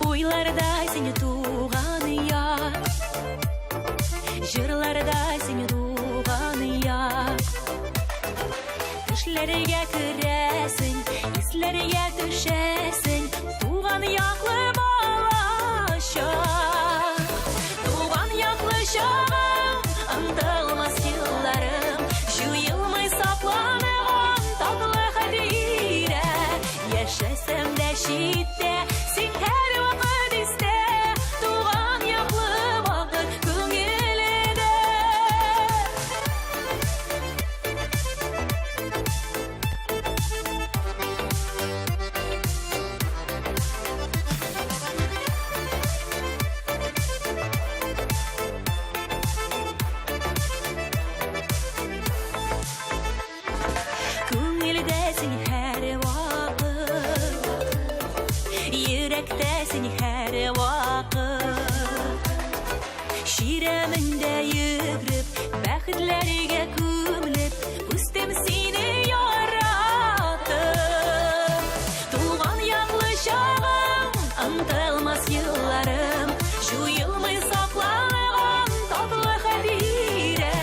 Oylarday seni tuğan ya, jırlarday seni tuğan ya. Düşlerge kiresin, hislerge düşesin, tuğan yaklı balaşa. Tuğan yaklı şağım, ıntılmaz yıllarım, şu yılmay saplanıған tatlı hadire. Yaşasam da şitte, sen her vakit iste, tuğan yaklı vakit köngülde. Köngülde sen her vakit, yürekte sen her vakit. Şireminde yügrüp, bәхетләргә күмелеп, үстем сине яратып. Туган яклы чагым, ынтылмас елларым, жуелмый сакланган татлы хәбирә.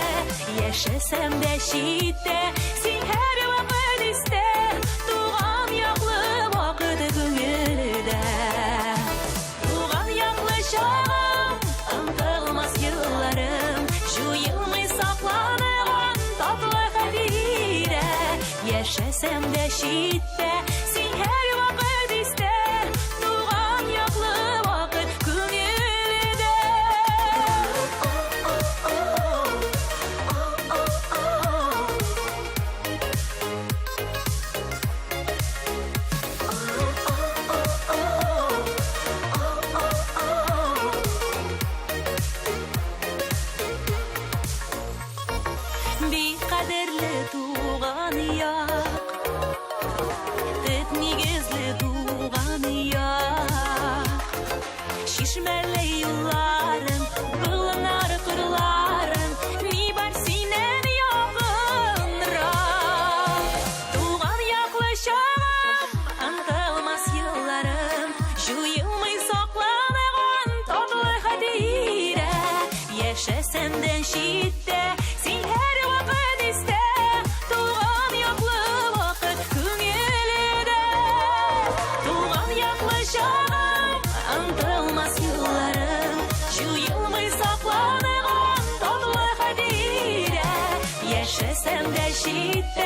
Яшәсәм дә читтә, син һәр вакыт истә, туган яклы вакыт күңелдә. Туган яклы чагым, ынтылмас елларым, жуелмый сакланган татлы хәбирә. Яшәсәм дә читтә, син һәр вакыт истә, туган яклы вакыт күңелдә. Бик кадерле туган як, төп нигезле туган як. Шишмәле юлларың, болынар кырларың, ни бар синен якынрак. Туган яклы чагым, ынтылмас елларым, жуелмый сакланган татлы хәтирә. Яшәсәм дә читтә, син һәр вакыт истә, туган яклы вакыт күңелдә. Туган яклы чагым, ынтылмас елларым, жуелмый сакланган татлы хәтирә. Яшәсәм дә читтә,